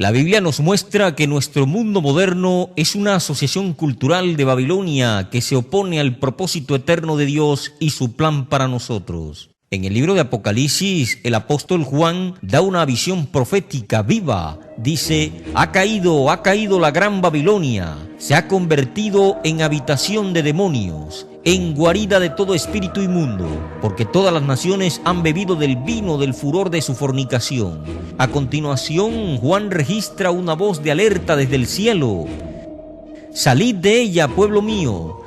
La Biblia nos muestra que nuestro mundo moderno es una asociación cultural de Babilonia que se opone al propósito eterno de Dios y su plan para nosotros. En el libro de Apocalipsis, el apóstol Juan da una visión profética viva. Dice: ha caído la gran Babilonia, se ha convertido en habitación de demonios, en guarida de todo espíritu inmundo, porque todas las naciones han bebido del vino del furor de su fornicación. A continuación, Juan registra una voz de alerta desde el cielo: salid de ella, pueblo mío,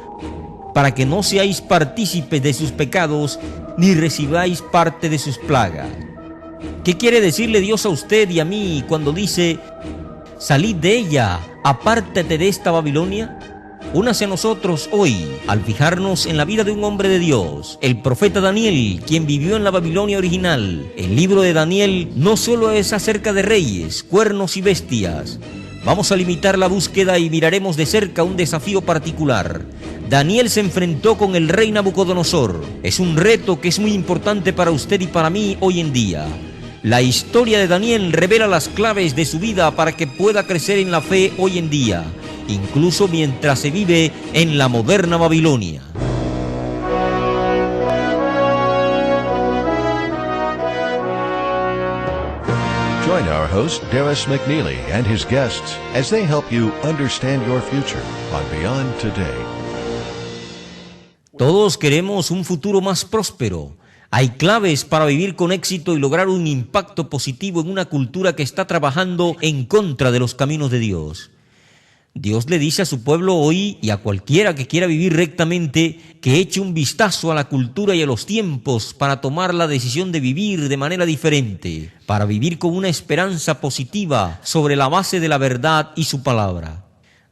para que no seáis partícipes de sus pecados, ni recibáis parte de sus plagas. ¿Qué quiere decirle Dios a usted y a mí cuando dice: salid de ella, apártate de esta Babilonia? Únase a nosotros hoy al fijarnos en la vida de un hombre de Dios, el profeta Daniel, quien vivió en la Babilonia original. El libro de Daniel no solo es acerca de reyes, cuernos y bestias. Vamos a limitar la búsqueda y miraremos de cerca un desafío particular. Daniel se enfrentó con el rey Nabucodonosor. Es un reto que es muy importante para usted y para mí hoy en día. La historia de Daniel revela las claves de su vida para que pueda crecer en la fe hoy en día, incluso mientras se vive en la moderna Babilonia. Join our host, Darris McNeely, and his guests as they help you understand your future on Beyond Today. Todos queremos un futuro más próspero. Hay claves para vivir con éxito y lograr un impacto positivo en una cultura que está trabajando en contra de los caminos de Dios. Dios le dice a su pueblo hoy y a cualquiera que quiera vivir rectamente que eche un vistazo a la cultura y a los tiempos para tomar la decisión de vivir de manera diferente, para vivir con una esperanza positiva sobre la base de la verdad y su palabra.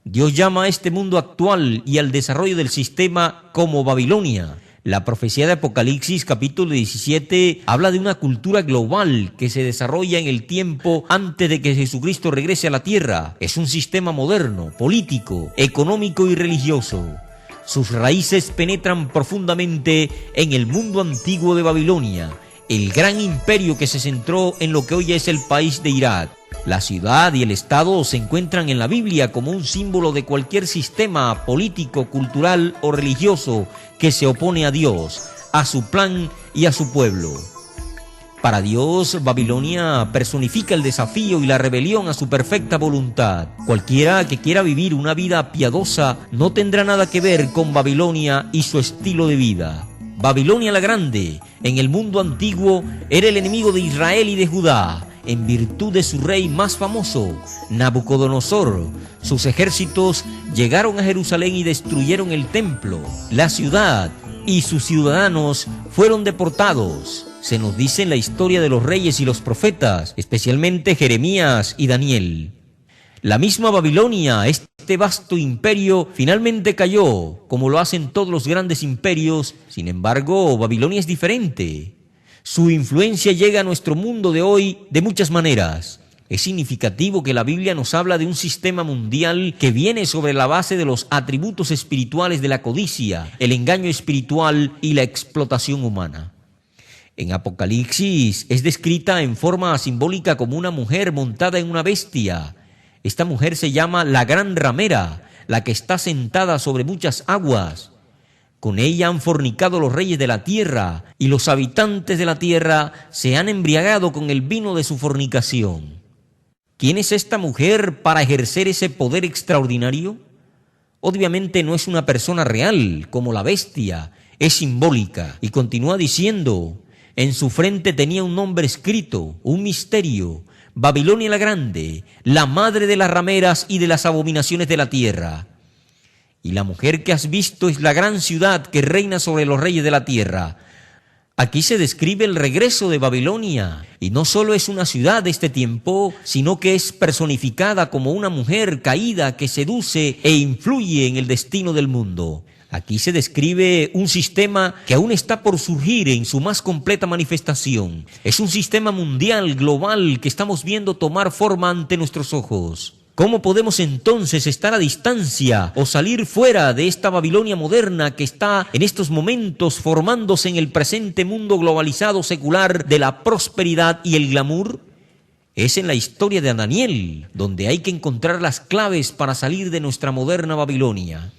Dios llama a este mundo actual y al desarrollo del sistema como Babilonia. La profecía de Apocalipsis capítulo 17 habla de una cultura global que se desarrolla en el tiempo antes de que Jesucristo regrese a la tierra. Es un sistema moderno, político, económico y religioso. Sus raíces penetran profundamente en el mundo antiguo de Babilonia, el gran imperio que se centró en lo que hoy es el país de Irak. La ciudad y el estado se encuentran en la Biblia como un símbolo de cualquier sistema político, cultural o religioso que se opone a Dios, a su plan y a su pueblo. Para Dios, Babilonia personifica el desafío y la rebelión a su perfecta voluntad. Cualquiera que quiera vivir una vida piadosa no tendrá nada que ver con Babilonia y su estilo de vida. Babilonia la Grande, en el mundo antiguo, era el enemigo de Israel y de Judá, en virtud de su rey más famoso, Nabucodonosor. Sus ejércitos llegaron a Jerusalén y destruyeron el templo. La ciudad y sus ciudadanos fueron deportados. Se nos dice en la historia de los reyes y los profetas, especialmente Jeremías y Daniel. La misma Babilonia, este vasto imperio, finalmente cayó, como lo hacen todos los grandes imperios. Sin embargo, Babilonia es diferente. Su influencia llega a nuestro mundo de hoy de muchas maneras. Es significativo que la Biblia nos habla de un sistema mundial que viene sobre la base de los atributos espirituales de la codicia, el engaño espiritual y la explotación humana. En Apocalipsis es descrita en forma simbólica como una mujer montada en una bestia. Esta mujer se llama la gran ramera, la que está sentada sobre muchas aguas. Con ella han fornicado los reyes de la tierra, y los habitantes de la tierra se han embriagado con el vino de su fornicación. ¿Quién es esta mujer para ejercer ese poder extraordinario? Obviamente no es una persona real, como la bestia, es simbólica. Y continúa diciendo: en su frente tenía un nombre escrito, un misterio: Babilonia la Grande, la madre de las rameras y de las abominaciones de la tierra. Y la mujer que has visto es la gran ciudad que reina sobre los reyes de la tierra. Aquí se describe el regreso de Babilonia, y no solo es una ciudad de este tiempo, sino que es personificada como una mujer caída que seduce e influye en el destino del mundo. Aquí se describe un sistema que aún está por surgir en su más completa manifestación. Es un sistema mundial, global, que estamos viendo tomar forma ante nuestros ojos. ¿Cómo podemos entonces estar a distancia o salir fuera de esta Babilonia moderna que está en estos momentos formándose en el presente mundo globalizado secular de la prosperidad y el glamour? Es en la historia de Daniel donde hay que encontrar las claves para salir de nuestra moderna Babilonia.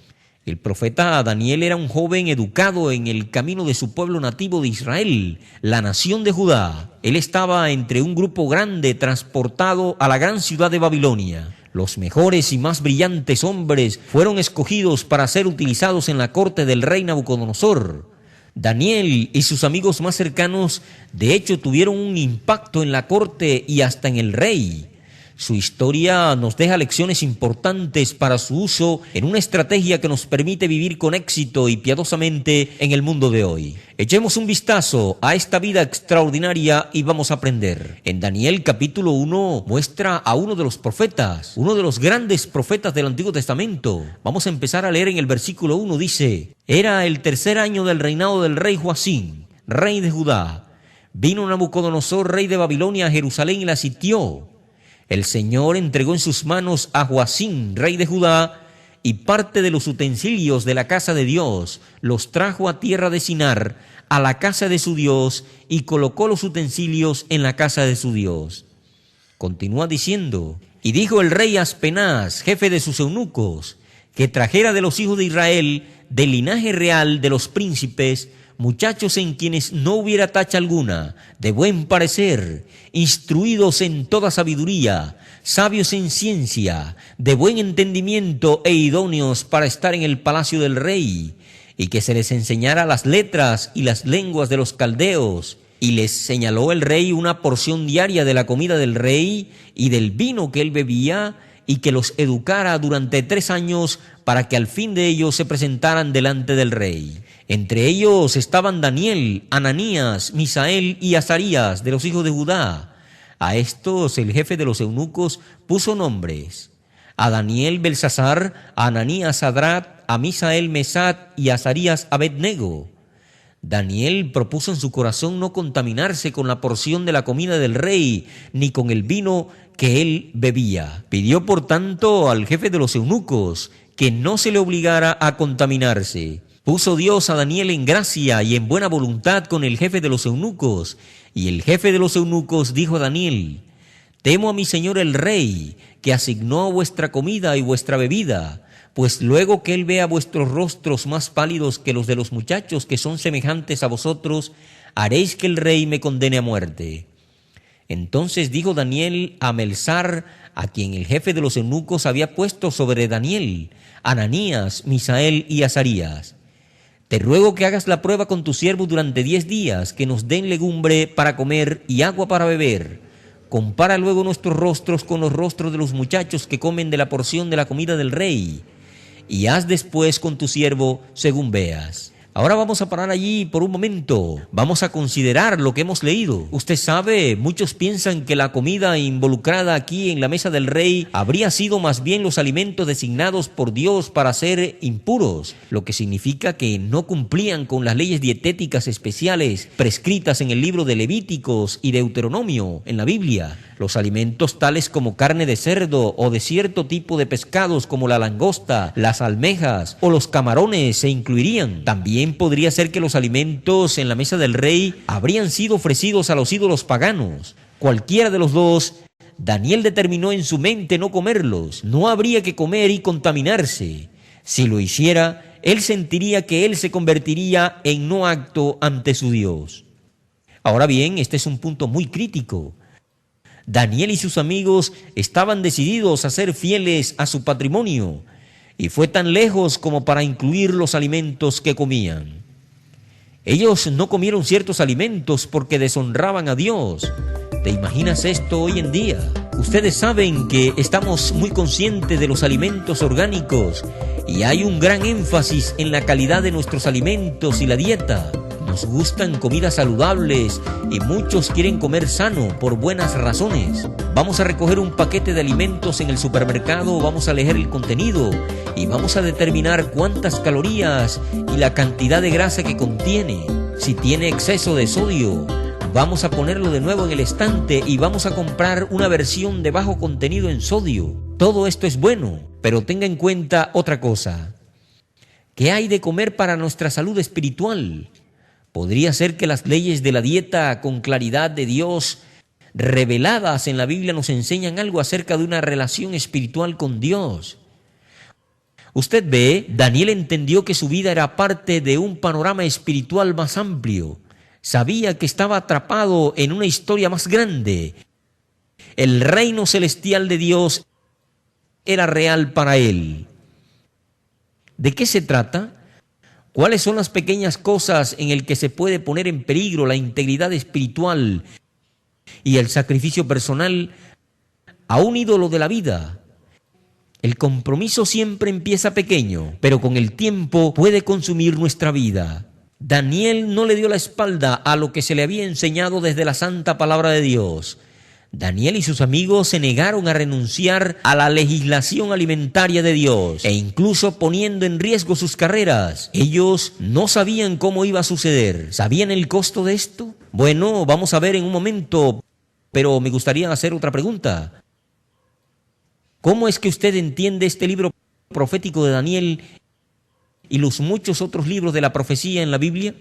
El profeta Daniel era un joven educado en el camino de su pueblo nativo de Israel, la nación de Judá. Él estaba entre un grupo grande transportado a la gran ciudad de Babilonia. Los mejores y más brillantes hombres fueron escogidos para ser utilizados en la corte del rey Nabucodonosor. Daniel y sus amigos más cercanos, de hecho, tuvieron un impacto en la corte y hasta en el rey. Su historia nos deja lecciones importantes para su uso en una estrategia que nos permite vivir con éxito y piadosamente en el mundo de hoy. Echemos un vistazo a esta vida extraordinaria y vamos a aprender. En Daniel capítulo 1 muestra a uno de los profetas, uno de los grandes profetas del Antiguo Testamento. Vamos a empezar a leer en el versículo 1, dice: Era el 3er año del reinado del rey Joacim, rey de Judá. Vino Nabucodonosor, rey de Babilonia, a Jerusalén y la sitió. El Señor entregó en sus manos a Joacim, rey de Judá, y parte de los utensilios de la casa de Dios los trajo a tierra de Sinar, a la casa de su Dios, y colocó los utensilios en la casa de su Dios. Continúa diciendo: Y dijo el rey a Aspenaz, jefe de sus eunucos, que trajera de los hijos de Israel, del linaje real de los príncipes, muchachos en quienes no hubiera tacha alguna, de buen parecer, instruidos en toda sabiduría, sabios en ciencia, de buen entendimiento e idóneos para estar en el palacio del rey, y que se les enseñara las letras y las lenguas de los caldeos. Y les señaló el rey una porción diaria de la comida del rey y del vino que él bebía, y que los educara durante 3 años para que al fin de ellos se presentaran delante del rey. Entre ellos estaban Daniel, Ananías, Misael y Azarías de los hijos de Judá. A estos el jefe de los eunucos puso nombres: a Daniel Belsasar, a Ananías Sadrat, a Misael Mesat y a Azarías Abednego. Daniel propuso en su corazón no contaminarse con la porción de la comida del rey, ni con el vino que él bebía. Pidió, por tanto, al jefe de los eunucos que no se le obligara a contaminarse. Puso Dios a Daniel en gracia y en buena voluntad con el jefe de los eunucos, y el jefe de los eunucos dijo a Daniel: Temo a mi señor el rey, que asignó vuestra comida y vuestra bebida, pues luego que él vea vuestros rostros más pálidos que los de los muchachos que son semejantes a vosotros, haréis que el rey me condene a muerte. Entonces dijo Daniel a Melsar, a quien el jefe de los eunucos había puesto sobre Daniel, Ananías, Misael y Azarías: Te ruego que hagas la prueba con tu siervo durante 10 días, que nos den legumbre para comer y agua para beber. Compara luego nuestros rostros con los rostros de los muchachos que comen de la porción de la comida del rey, y haz después con tu siervo según veas. Ahora vamos a parar allí por un momento. Vamos a considerar lo que hemos leído. Usted sabe, muchos piensan que la comida involucrada aquí en la mesa del rey habría sido más bien los alimentos designados por Dios para ser impuros, lo que significa que no cumplían con las leyes dietéticas especiales prescritas en el libro de Levíticos y Deuteronomio en la Biblia. Los alimentos tales como carne de cerdo o de cierto tipo de pescados como la langosta, las almejas o los camarones se incluirían. También podría ser que los alimentos en la mesa del rey habrían sido ofrecidos a los ídolos paganos. Cualquiera de los dos, Daniel determinó en su mente no comerlos. No habría que comer y contaminarse. Si lo hiciera, él sentiría que él se convertiría en no acto ante su Dios. Ahora bien, este es un punto muy crítico. Daniel y sus amigos estaban decididos a ser fieles a su patrimonio, y fue tan lejos como para incluir los alimentos que comían. Ellos no comieron ciertos alimentos porque deshonraban a Dios. ¿Te imaginas esto hoy en día? Ustedes saben que estamos muy conscientes de los alimentos orgánicos y hay un gran énfasis en la calidad de nuestros alimentos y la dieta. Nos gustan comidas saludables y muchos quieren comer sano por buenas razones. Vamos a recoger un paquete de alimentos en el supermercado, vamos a leer el contenido y vamos a determinar cuántas calorías y la cantidad de grasa que contiene. Si tiene exceso de sodio, vamos a ponerlo de nuevo en el estante y vamos a comprar una versión de bajo contenido en sodio. Todo esto es bueno, pero tenga en cuenta otra cosa. ¿Qué hay de comer para nuestra salud espiritual? Podría ser que las leyes de la dieta con claridad de Dios reveladas en la Biblia nos enseñan algo acerca de una relación espiritual con Dios. Usted ve, Daniel entendió que su vida era parte de un panorama espiritual más amplio. Sabía que estaba atrapado en una historia más grande. El reino celestial de Dios era real para él. ¿De qué se trata? ¿Cuáles son las pequeñas cosas en las que se puede poner en peligro la integridad espiritual y el sacrificio personal a un ídolo de la vida? El compromiso siempre empieza pequeño, pero con el tiempo puede consumir nuestra vida. Daniel no le dio la espalda a lo que se le había enseñado desde la santa palabra de Dios. Daniel y sus amigos se negaron a renunciar a la legislación alimentaria de Dios e incluso poniendo en riesgo sus carreras. Ellos no sabían cómo iba a suceder. ¿Sabían el costo de esto? Bueno, vamos a ver en un momento, pero me gustaría hacer otra pregunta. ¿Cómo es que usted entiende este libro profético de Daniel y los muchos otros libros de la profecía en la Biblia?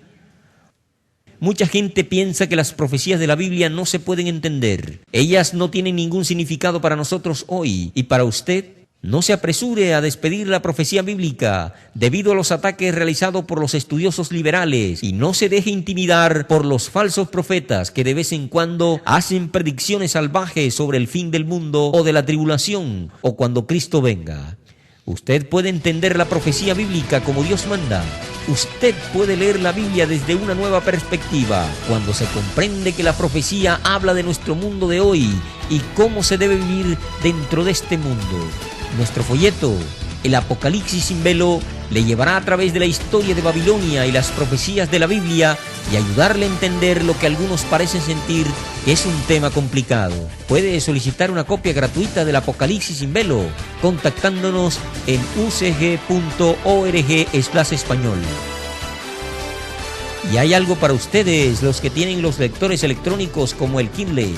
Mucha gente piensa que las profecías de la Biblia no se pueden entender. Ellas no tienen ningún significado para nosotros hoy y para usted. No se apresure a despedir la profecía bíblica debido a los ataques realizados por los estudiosos liberales y no se deje intimidar por los falsos profetas que de vez en cuando hacen predicciones salvajes sobre el fin del mundo o de la tribulación o cuando Cristo venga. Usted puede entender la profecía bíblica como Dios manda. Usted puede leer la Biblia desde una nueva perspectiva, cuando se comprende que la profecía habla de nuestro mundo de hoy y cómo se debe vivir dentro de este mundo. Nuestro folleto, El Apocalipsis sin velo, le llevará a través de la historia de Babilonia y las profecías de la Biblia y ayudarle a entender lo que algunos parecen sentir que es un tema complicado. Puede solicitar una copia gratuita del Apocalipsis sin velo contactándonos en ucg.org/español. Y hay algo para ustedes, los que tienen los lectores electrónicos como el Kindle.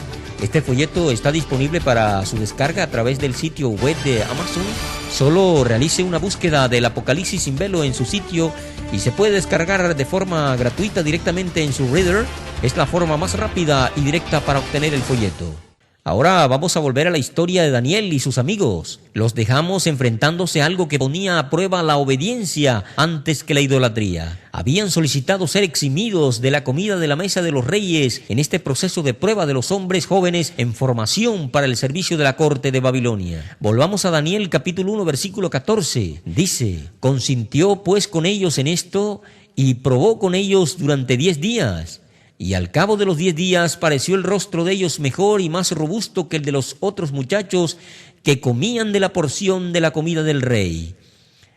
Este folleto está disponible para su descarga a través del sitio web de Amazon. Solo realice una búsqueda del Apocalipsis sin velo en su sitio y se puede descargar de forma gratuita directamente en su reader. Es la forma más rápida y directa para obtener el folleto. Ahora vamos a volver a la historia de Daniel y sus amigos. Los dejamos enfrentándose a algo que ponía a prueba la obediencia antes que la idolatría. Habían solicitado ser eximidos de la comida de la mesa de los reyes en este proceso de prueba de los hombres jóvenes en formación para el servicio de la corte de Babilonia. Volvamos a Daniel capítulo 1 versículo 14. Dice: consintió pues con ellos en esto y probó con ellos durante 10 días. Y al cabo de los 10 días pareció el rostro de ellos mejor y más robusto que el de los otros muchachos que comían de la porción de la comida del rey.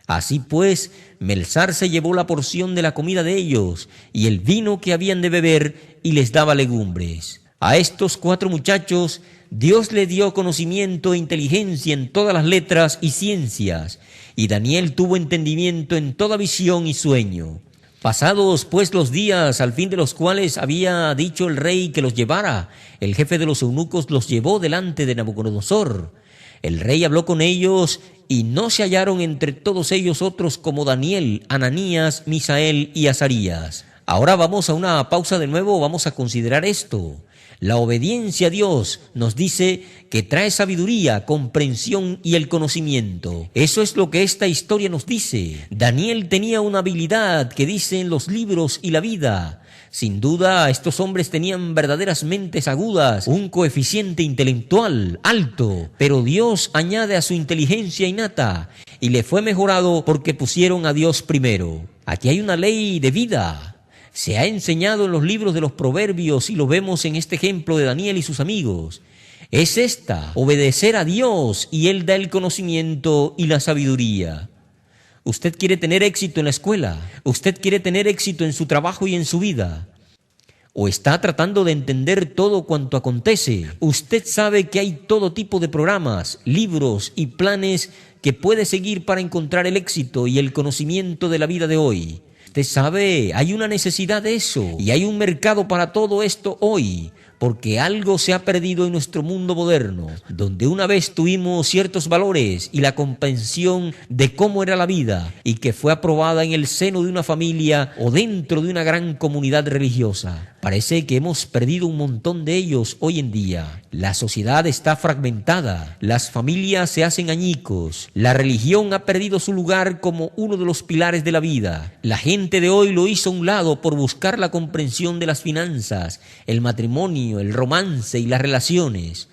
Así pues, Melzar se llevó la porción de la comida de ellos y el vino que habían de beber y les daba legumbres. A estos 4 muchachos Dios le dio conocimiento e inteligencia en todas las letras y ciencias, y Daniel tuvo entendimiento en toda visión y sueño. Pasados pues los días al fin de los cuales había dicho el rey que los llevara, el jefe de los eunucos los llevó delante de Nabucodonosor. El rey habló con ellos y no se hallaron entre todos ellos otros como Daniel, Ananías, Misael y Azarías. Ahora vamos a una pausa de nuevo, vamos a considerar esto. La obediencia a Dios nos dice que trae sabiduría, comprensión y el conocimiento. Eso es lo que esta historia nos dice. Daniel tenía una habilidad que dicen los libros y la vida. Sin duda, estos hombres tenían verdaderas mentes agudas, un coeficiente intelectual alto, pero Dios añade a su inteligencia innata y le fue mejorado porque pusieron a Dios primero. Aquí hay una ley de vida. Se ha enseñado en los libros de los proverbios y lo vemos en este ejemplo de Daniel y sus amigos. Es esta, obedecer a Dios y Él da el conocimiento y la sabiduría. Usted quiere tener éxito en la escuela, usted quiere tener éxito en su trabajo y en su vida. O está tratando de entender todo cuanto acontece. Usted sabe que hay todo tipo de programas, libros y planes que puede seguir para encontrar el éxito y el conocimiento de la vida de hoy. Usted sabe, hay una necesidad de eso y hay un mercado para todo esto hoy, porque algo se ha perdido en nuestro mundo moderno, donde una vez tuvimos ciertos valores y la comprensión de cómo era la vida y que fue aprobada en el seno de una familia o dentro de una gran comunidad religiosa. Parece que hemos perdido un montón de ellos hoy en día. La sociedad está fragmentada, las familias se hacen añicos, la religión ha perdido su lugar como uno de los pilares de la vida. La gente de hoy lo hizo a un lado por buscar la comprensión de las finanzas, el matrimonio, el romance y las relaciones.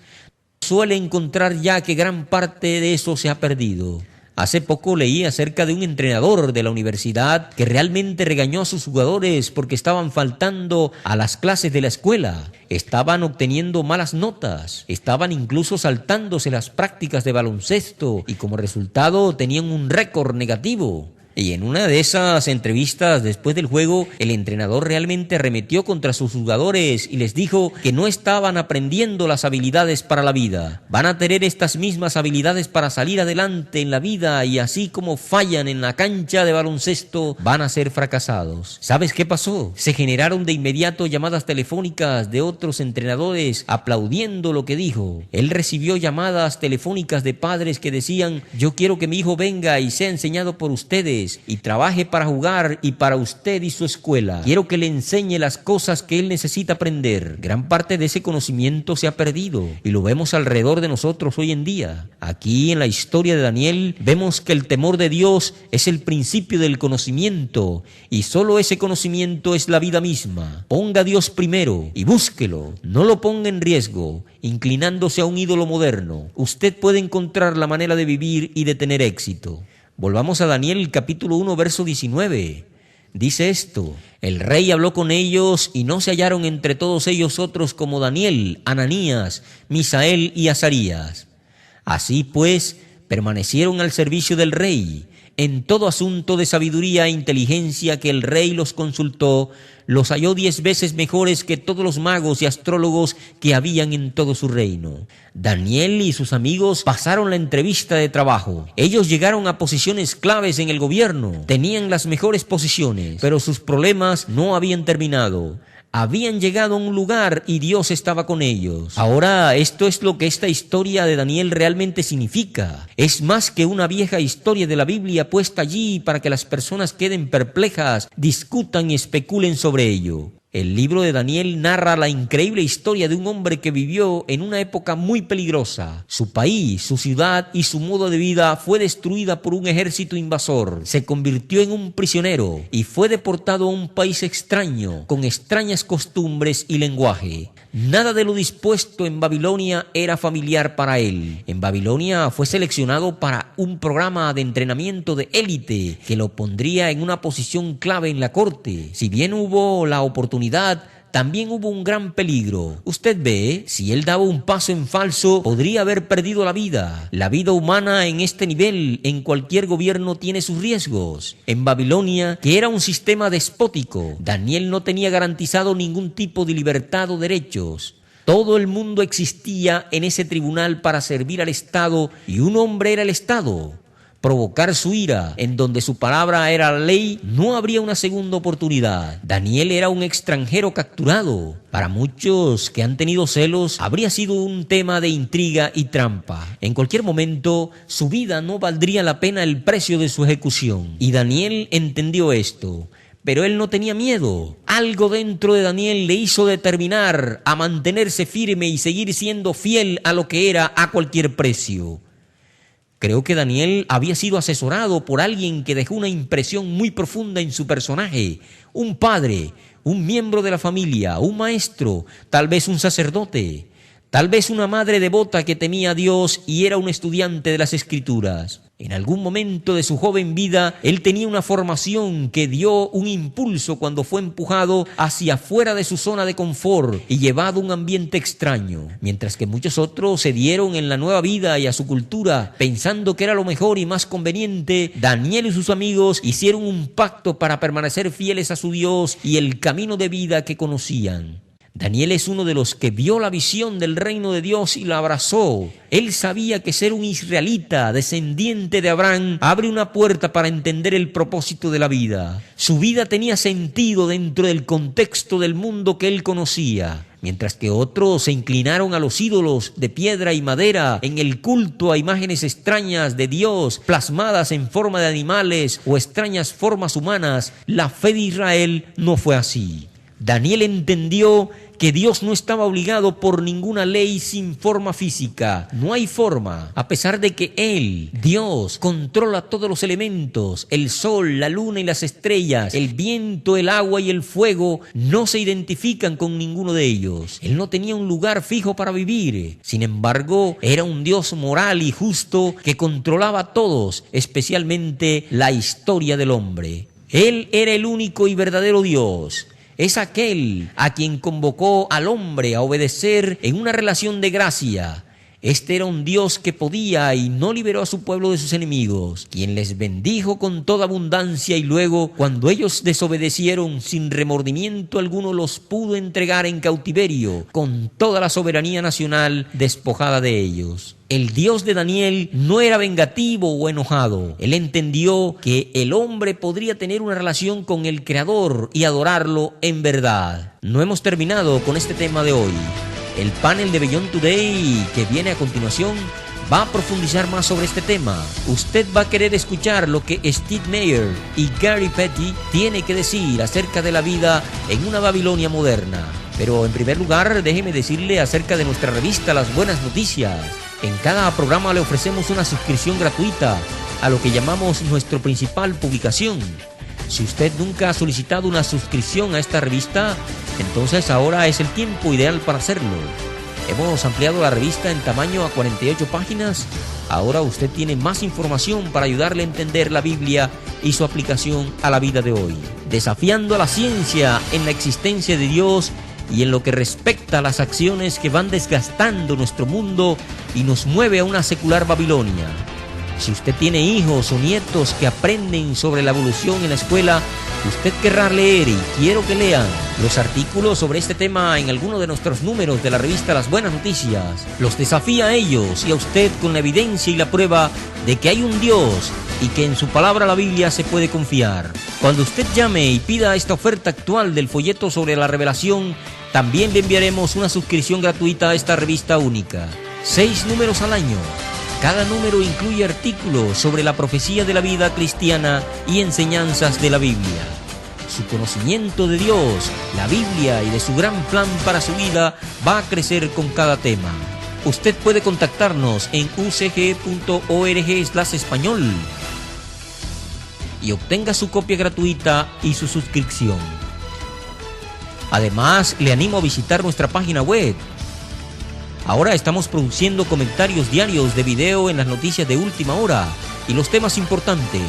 Suele encontrar ya que gran parte de eso se ha perdido. Hace poco leí acerca de un entrenador de la universidad que realmente regañó a sus jugadores porque estaban faltando a las clases de la escuela. Estaban obteniendo malas notas, estaban incluso saltándose las prácticas de baloncesto y como resultado tenían un récord negativo. Y en una de esas entrevistas después del juego, el entrenador realmente arremetió contra sus jugadores y les dijo que no estaban aprendiendo las habilidades para la vida. Van a tener estas mismas habilidades para salir adelante en la vida y así como fallan en la cancha de baloncesto, van a ser fracasados. ¿Sabes qué pasó? Se generaron de inmediato llamadas telefónicas de otros entrenadores aplaudiendo lo que dijo. Él recibió llamadas telefónicas de padres que decían: yo quiero que mi hijo venga y sea enseñado por ustedes y trabaje para jugar y para usted y su escuela. Quiero que le enseñe las cosas que él necesita aprender. Gran parte de ese conocimiento se ha perdido y lo vemos alrededor de nosotros hoy en día. Aquí en la historia de Daniel vemos que el temor de Dios es el principio del conocimiento y solo ese conocimiento es la vida misma. Ponga a Dios primero y búsquelo. No lo ponga en riesgo, inclinándose a un ídolo moderno. Usted puede encontrar la manera de vivir y de tener éxito. Volvamos a Daniel capítulo 1 verso 19. Dice esto: el rey habló con ellos y no se hallaron entre todos ellos otros como Daniel, Ananías, Misael y Azarías. Así pues, permanecieron al servicio del rey. En todo asunto de sabiduría e inteligencia que el rey los consultó, los halló 10 veces mejores que todos los magos y astrólogos que habían en todo su reino. Daniel y sus amigos pasaron la entrevista de trabajo. Ellos llegaron a posiciones claves en el gobierno, tenían las mejores posiciones, pero sus problemas no habían terminado. Habían llegado a un lugar y Dios estaba con ellos. Ahora, esto es lo que esta historia de Daniel realmente significa. Es más que una vieja historia de la Biblia puesta allí para que las personas queden perplejas, discutan y especulen sobre ello. El libro de Daniel narra la increíble historia de un hombre que vivió en una época muy peligrosa. Su país, su ciudad y su modo de vida fue destruida por un ejército invasor. Se convirtió en un prisionero y fue deportado a un país extraño, con extrañas costumbres y lenguaje. Nada de lo dispuesto en Babilonia era familiar para él. En Babilonia fue seleccionado para un programa de entrenamiento de élite que lo pondría en una posición clave en la corte. Si bien hubo la oportunidad, también hubo un gran peligro. Usted ve, si él daba un paso en falso, podría haber perdido la vida. La vida humana en este nivel, en cualquier gobierno, tiene sus riesgos. En Babilonia, que era un sistema despótico, Daniel no tenía garantizado ningún tipo de libertad o derechos. Todo el mundo existía en ese tribunal para servir al Estado y un hombre era el Estado. Provocar su ira, en donde su palabra era la ley, no habría una segunda oportunidad. Daniel era un extranjero capturado. Para muchos que han tenido celos, habría sido un tema de intriga y trampa. En cualquier momento, su vida no valdría la pena el precio de su ejecución. Y Daniel entendió esto. Pero él no tenía miedo. Algo dentro de Daniel le hizo determinar a mantenerse firme y seguir siendo fiel a lo que era a cualquier precio. Creo que Daniel había sido asesorado por alguien que dejó una impresión muy profunda en su personaje. Un padre, un miembro de la familia, un maestro, tal vez un sacerdote, tal vez una madre devota que temía a Dios y era un estudiante de las Escrituras. En algún momento de su joven vida, él tenía una formación que dio un impulso cuando fue empujado hacia fuera de su zona de confort y llevado a un ambiente extraño. Mientras que muchos otros se dieron en la nueva vida y a su cultura, pensando que era lo mejor y más conveniente, Daniel y sus amigos hicieron un pacto para permanecer fieles a su Dios y el camino de vida que conocían. Daniel es uno de los que vio la visión del reino de Dios y la abrazó. Él sabía que ser un israelita, descendiente de Abraham, abre una puerta para entender el propósito de la vida. Su vida tenía sentido dentro del contexto del mundo que él conocía. Mientras que otros se inclinaron a los ídolos de piedra y madera en el culto a imágenes extrañas de Dios plasmadas en forma de animales o extrañas formas humanas, la fe de Israel no fue así. Daniel entendió que Dios no estaba obligado por ninguna ley sin forma física. No hay forma, a pesar de que Él, Dios, controla todos los elementos. El sol, la luna y las estrellas, el viento, el agua y el fuego no se identifican con ninguno de ellos. Él no tenía un lugar fijo para vivir. Sin embargo, era un Dios moral y justo que controlaba a todos, especialmente la historia del hombre. Él era el único y verdadero Dios. Es aquel a quien convocó al hombre a obedecer en una relación de gracia. Este era un Dios que podía y no liberó a su pueblo de sus enemigos, quien les bendijo con toda abundancia y luego, cuando ellos desobedecieron sin remordimiento alguno, los pudo entregar en cautiverio con toda la soberanía nacional despojada de ellos. El Dios de Daniel no era vengativo o enojado. Él entendió que el hombre podría tener una relación con el Creador y adorarlo en verdad. No hemos terminado con este tema de hoy. El panel de Beyond Today que viene a continuación va a profundizar más sobre este tema. Usted va a querer escuchar lo que Steve Meyer y Gary Petty tienen que decir acerca de la vida en una Babilonia moderna. Pero en primer lugar, déjeme decirle acerca de nuestra revista Las Buenas Noticias. En cada programa le ofrecemos una suscripción gratuita a lo que llamamos nuestra principal publicación. Si usted nunca ha solicitado una suscripción a esta revista, entonces ahora es el tiempo ideal para hacerlo. Hemos ampliado la revista en tamaño a 48 páginas. Ahora usted tiene más información para ayudarle a entender la Biblia y su aplicación a la vida de hoy. Desafiando a la ciencia en la existencia de Dios y en lo que respecta a las acciones que van desgastando nuestro mundo y nos mueve a una secular Babilonia. Si usted tiene hijos o nietos que aprenden sobre la evolución en la escuela, usted querrá leer y quiero que lean los artículos sobre este tema en alguno de nuestros números de la revista Las Buenas Noticias. Los desafía a ellos y a usted con la evidencia y la prueba de que hay un Dios y que en su palabra, la Biblia, se puede confiar. Cuando usted llame y pida esta oferta actual del folleto sobre la revelación, también le enviaremos una suscripción gratuita a esta revista única. 6 números al año. Cada número incluye artículos sobre la profecía de la vida cristiana y enseñanzas de la Biblia. Su conocimiento de Dios, la Biblia y de su gran plan para su vida va a crecer con cada tema. Usted puede contactarnos en ucg.org/español y obtenga su copia gratuita y su suscripción. Además, le animo a visitar nuestra página web. Ahora estamos produciendo comentarios diarios de video en las noticias de última hora y los temas importantes.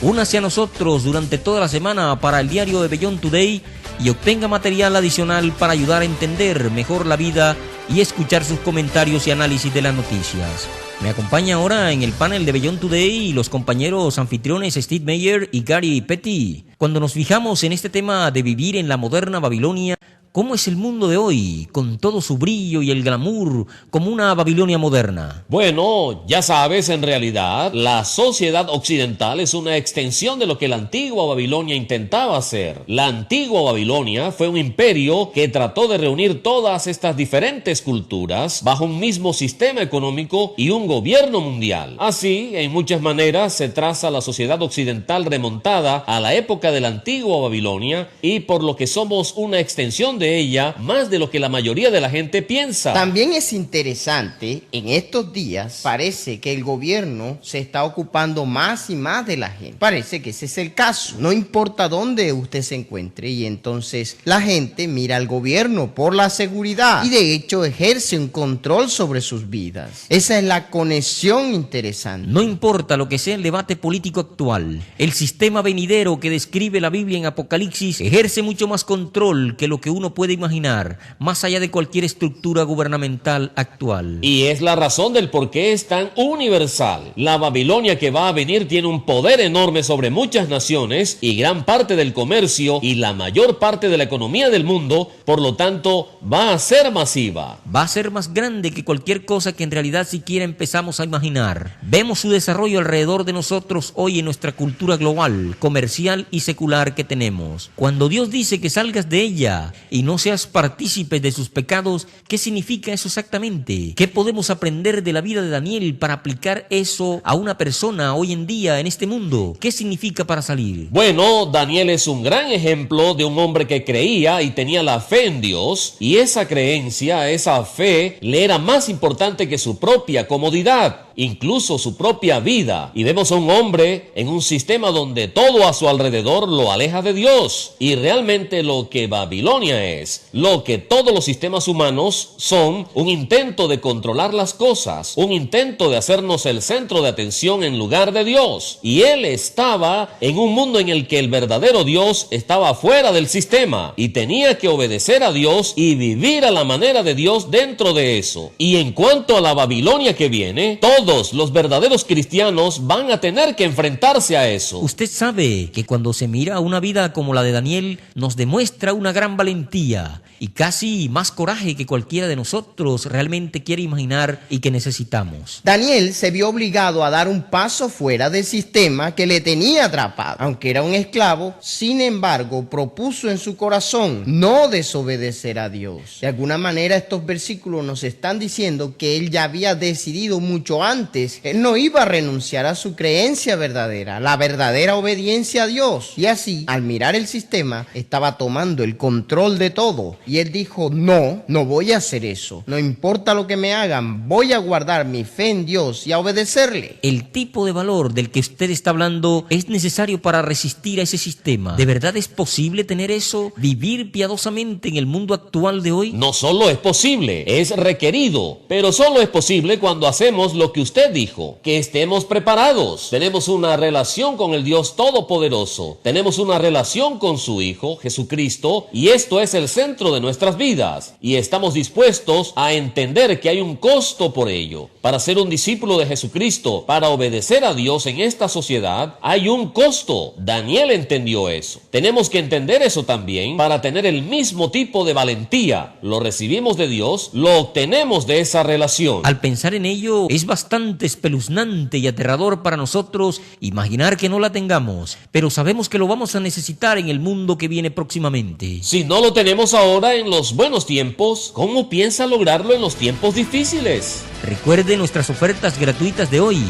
Únase a nosotros durante toda la semana para el diario de Beyond Today y obtenga material adicional para ayudar a entender mejor la vida y escuchar sus comentarios y análisis de las noticias. Me acompaña ahora en el panel de Beyond Today los compañeros anfitriones Steve Meyer y Gary Petty. Cuando nos fijamos en este tema de vivir en la moderna Babilonia, ¿cómo es el mundo de hoy, con todo su brillo y el glamour, como una Babilonia moderna? Bueno, ya sabes, en realidad, la sociedad occidental es una extensión de lo que la antigua Babilonia intentaba hacer. La antigua Babilonia fue un imperio que trató de reunir todas estas diferentes culturas bajo un mismo sistema económico y un gobierno mundial. Así, en muchas maneras, se traza la sociedad occidental remontada a la época de la antigua Babilonia y por lo que somos una extensión de ella más de lo que la mayoría de la gente piensa. También es interesante, en estos días parece que el gobierno se está ocupando más y más de la gente. Parece que ese es el caso. No importa dónde usted se encuentre y entonces la gente mira al gobierno por la seguridad y de hecho ejerce un control sobre sus vidas. Esa es la conexión interesante. No importa lo que sea el debate político actual, el sistema venidero que describe la Biblia en Apocalipsis ejerce mucho más control que lo que uno puede imaginar, más allá de cualquier estructura gubernamental actual. Y es la razón del por qué es tan universal. La Babilonia que va a venir tiene un poder enorme sobre muchas naciones y gran parte del comercio y la mayor parte de la economía del mundo, por lo tanto, va a ser masiva. Va a ser más grande que cualquier cosa que en realidad siquiera empezamos a imaginar. Vemos su desarrollo alrededor de nosotros hoy en nuestra cultura global, comercial y secular que tenemos. Cuando Dios dice que salgas de ella y y no seas partícipe de sus pecados. ¿Qué significa eso exactamente? ¿Qué podemos aprender de la vida de Daniel para aplicar eso a una persona hoy en día en este mundo? ¿Qué significa para salir? Bueno, Daniel es un gran ejemplo de un hombre que creía y tenía la fe en Dios, y esa creencia, esa fe, le era más importante que su propia comodidad, incluso su propia vida. Y vemos a un hombre en un sistema donde todo a su alrededor lo aleja de Dios. Y realmente lo que Babilonia es, lo que todos los sistemas humanos son, un intento de controlar las cosas, un intento de hacernos el centro de atención en lugar de Dios. Y él estaba en un mundo en el que el verdadero Dios estaba fuera del sistema y tenía que obedecer a Dios y vivir a la manera de Dios dentro de eso. Y en cuanto a la Babilonia que viene, todos los verdaderos cristianos van a tener que enfrentarse a eso. Usted sabe que cuando se mira una vida como la de Daniel, nos demuestra una gran valentía y casi más coraje que cualquiera de nosotros realmente quiere imaginar y que necesitamos. Daniel se vio obligado a dar un paso fuera del sistema que le tenía atrapado. Aunque era un esclavo, sin embargo, propuso en su corazón no desobedecer a Dios. De alguna manera, estos versículos nos están diciendo que él ya había decidido mucho antes. Él no iba a renunciar a su creencia verdadera, la verdadera obediencia a Dios. Y así, al mirar el sistema, estaba tomando el control de todo. Y él dijo, no voy a hacer eso. No importa lo que me hagan, voy a guardar mi fe en Dios y a obedecerle. El tipo de valor del que usted está hablando es necesario para resistir a ese sistema. ¿De verdad es posible tener eso? ¿Vivir piadosamente en el mundo actual de hoy? No solo es posible, es requerido, pero solo es posible cuando hacemos lo que usted dijo, que estemos preparados. Tenemos una relación con el Dios Todopoderoso, tenemos una relación con su Hijo, Jesucristo, y esto es el centro de nuestras vidas, y estamos dispuestos a entender que hay un costo por ello. Para ser un discípulo de Jesucristo, para obedecer a Dios en esta sociedad, hay un costo. Daniel entendió eso. Tenemos que entender eso también para tener el mismo tipo de valentía. Lo recibimos de Dios, lo obtenemos de esa relación. Al pensar en ello, es bastante espeluznante y aterrador para nosotros imaginar que no la tengamos, pero sabemos que lo vamos a necesitar en el mundo que viene próximamente. Si no lo tenemos ahora en los buenos tiempos, ¿cómo piensa lograrlo en los tiempos difíciles? Recuerde nuestras ofertas gratuitas de hoy: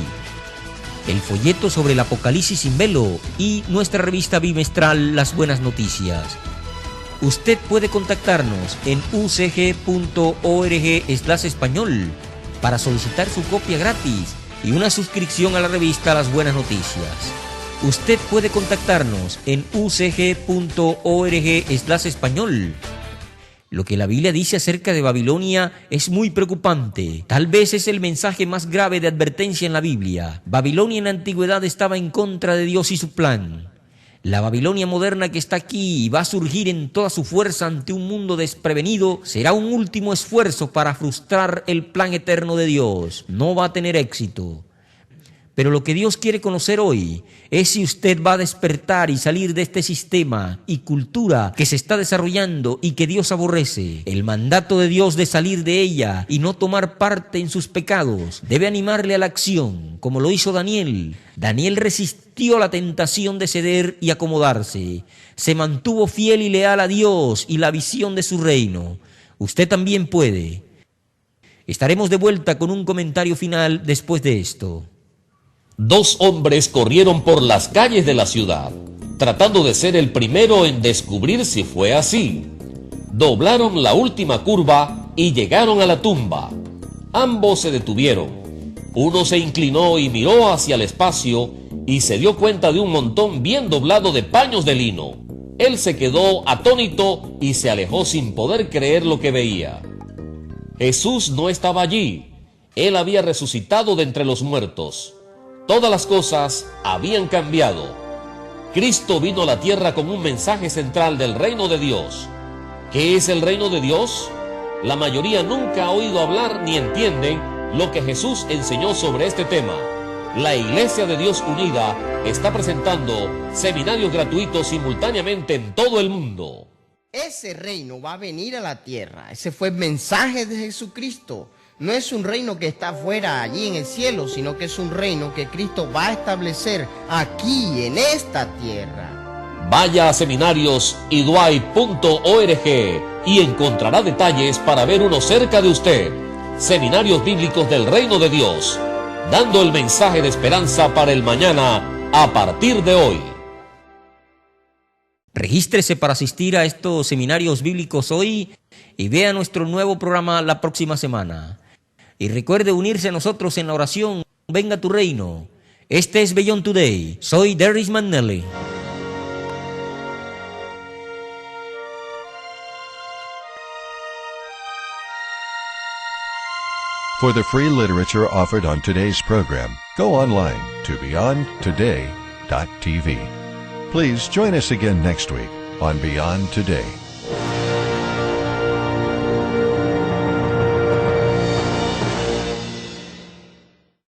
el folleto sobre el Apocalipsis sin velo y nuestra revista bimestral Las Buenas Noticias. Usted puede contactarnos en ucg.org/español para solicitar su copia gratis y una suscripción a la revista Las Buenas Noticias. Usted puede contactarnos en ucg.org/español. Lo que la Biblia dice acerca de Babilonia es muy preocupante. Tal vez es el mensaje más grave de advertencia en la Biblia. Babilonia en la antigüedad estaba en contra de Dios y su plan. La Babilonia moderna que está aquí y va a surgir en toda su fuerza ante un mundo desprevenido será un último esfuerzo para frustrar el plan eterno de Dios. No va a tener éxito. Pero lo que Dios quiere conocer hoy es si usted va a despertar y salir de este sistema y cultura que se está desarrollando y que Dios aborrece. El mandato de Dios de salir de ella y no tomar parte en sus pecados debe animarle a la acción, como lo hizo Daniel. Daniel resistió la tentación de ceder y acomodarse. Se mantuvo fiel y leal a Dios y la visión de su reino. Usted también puede. Estaremos de vuelta con un comentario final después de esto. 2 hombres corrieron por las calles de la ciudad, tratando de ser el primero en descubrir si fue así. Doblaron la última curva y llegaron a la tumba. Ambos se detuvieron. Uno se inclinó y miró hacia el espacio y se dio cuenta de un montón bien doblado de paños de lino. Él se quedó atónito y se alejó sin poder creer lo que veía. Jesús no estaba allí. Él había resucitado de entre los muertos. Todas las cosas habían cambiado. Cristo vino a la tierra con un mensaje central del reino de Dios. ¿Qué es el reino de Dios? La mayoría nunca ha oído hablar ni entienden lo que Jesús enseñó sobre este tema. La Iglesia de Dios Unida está presentando seminarios gratuitos simultáneamente en todo el mundo. Ese reino va a venir a la tierra. Ese fue el mensaje de Jesucristo. No es un reino que está afuera, allí en el cielo, sino que es un reino que Cristo va a establecer aquí, en esta tierra. Vaya a seminariosiduay.org y encontrará detalles para ver uno cerca de usted. Seminarios Bíblicos del Reino de Dios, dando el mensaje de esperanza para el mañana a partir de hoy. Regístrese para asistir a estos seminarios bíblicos hoy y vea nuestro nuevo programa la próxima semana. Y recuerde unirse a nosotros en la oración, venga tu reino. Este es Beyond Today. Soy Derris McNally. For the free literature offered on today's program, go online to beyondtoday.tv. Please join us again next week on Beyond Today.